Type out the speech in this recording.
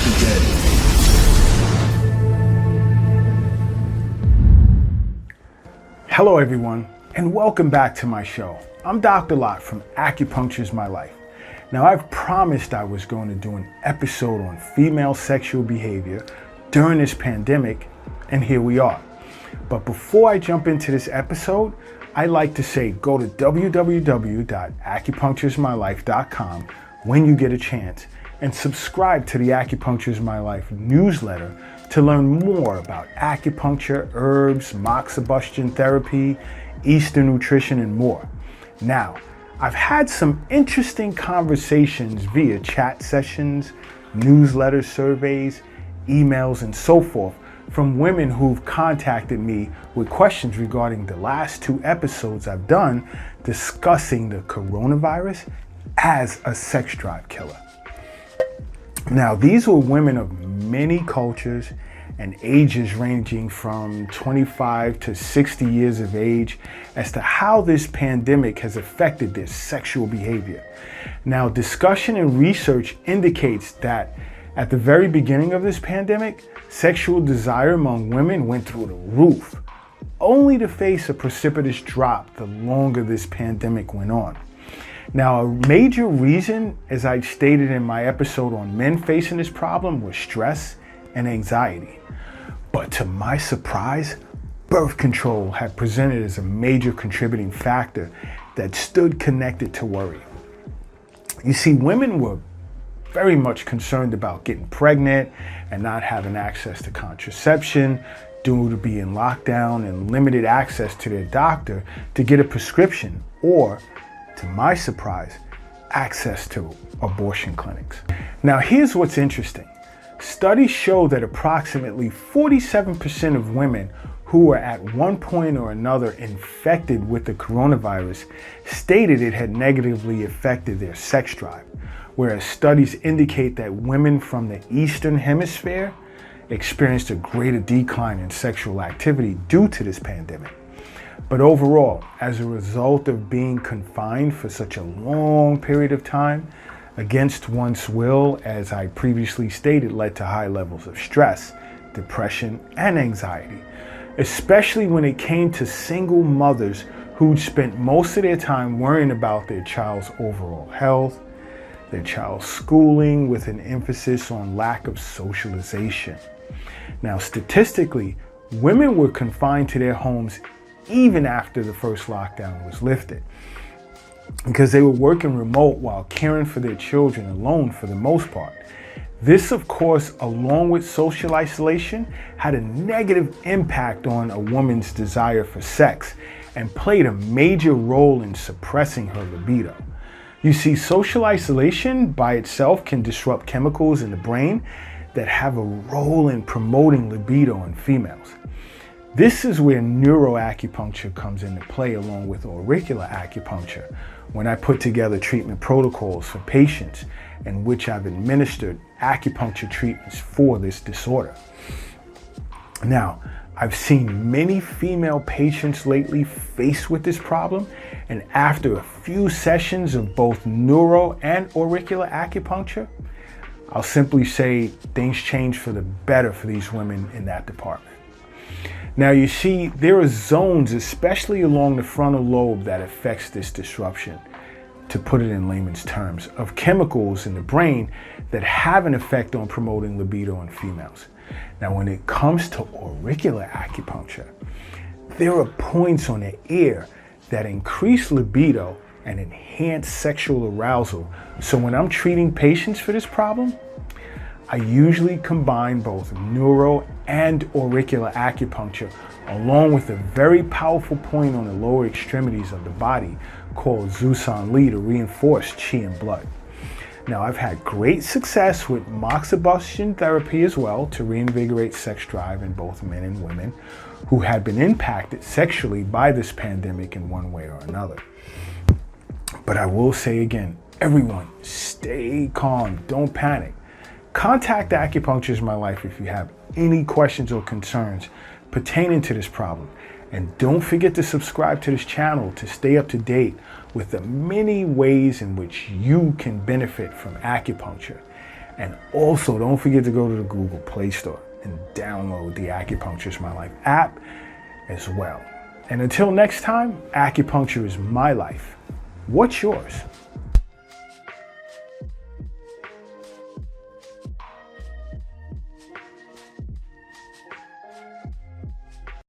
begin. Hello everyone, and welcome back to my show. I'm Dr. Lott from Acupuncture's My Life. Now, I've promised I was going to do an episode on female sexual behavior during this pandemic, and here we are. But before I jump into this episode, I'd like to say go to www.acupuncturesmylife.com when you get a chance and subscribe to the Acupuncture's My Life newsletter to learn more about acupuncture, herbs, moxibustion therapy, Eastern nutrition, and more. Now, I've had some interesting conversations via chat sessions, newsletter surveys, emails, and so forth from women who've contacted me with questions regarding the last 2 episodes I've done discussing the coronavirus as a sex drive killer. Now, these were women of many cultures and ages ranging from 25 to 60 years of age as to how this pandemic has affected their sexual behavior. Now, discussion and research indicates that at the very beginning of this pandemic, sexual desire among women went through the roof, only to face a precipitous drop the longer this pandemic went on. Now, a major reason, as I stated in my episode on men facing this problem, was stress and anxiety. But to my surprise, birth control had presented as a major contributing factor that stood connected to worry. You see, women were very much concerned about getting pregnant and not having access to contraception due to being locked down and limited access to their doctor to get a prescription or, to my surprise, access to abortion clinics. Now, here's what's interesting. Studies show that approximately 47% of women who were at one point or another infected with the coronavirus stated it had negatively affected their sex drive, whereas studies indicate that women from the Eastern Hemisphere experienced a greater decline in sexual activity due to this pandemic. But overall, as a result of being confined for such a long period of time, against one's will, as I previously stated, led to high levels of stress, depression, and anxiety, especially when it came to single mothers who'd spent most of their time worrying about their child's overall health, their child's schooling, with an emphasis on lack of socialization. Now, statistically, women were confined to their homes even after the first lockdown was lifted, because they were working remote while caring for their children alone for the most part. This, of course, along with social isolation, had a negative impact on a woman's desire for sex and played a major role in suppressing her libido. You see, social isolation by itself can disrupt chemicals in the brain that have a role in promoting libido in females. This is where neuroacupuncture comes into play, along with auricular acupuncture, when I put together treatment protocols for patients in which I've administered acupuncture treatments for this disorder. Now, I've seen many female patients lately faced with this problem, and after a few sessions of both neuro and auricular acupuncture, I'll simply say things change for the better for these women in that department. Now, you see, there are zones, especially along the frontal lobe, that affects this disruption, to put it in layman's terms, of chemicals in the brain that have an effect on promoting libido in females. Now, when it comes to auricular acupuncture, there are points on the ear that increase libido and enhance sexual arousal. So when I'm treating patients for this problem, I usually combine both neuro and auricular acupuncture along with a very powerful point on the lower extremities of the body called Zusan Li to reinforce qi and blood. Now, I've had great success with moxibustion therapy as well to reinvigorate sex drive in both men and women who had been impacted sexually by this pandemic in one way or another. But I will say again, everyone, stay calm, don't panic. Contact Acupuncture's My Life if you have any questions or concerns pertaining to this problem. And don't forget to subscribe to this channel to stay up to date with the many ways in which you can benefit from acupuncture. And also, don't forget to go to the Google Play Store and download the Acupuncture My Life app as well. And until next time, acupuncture is my life. What's yours?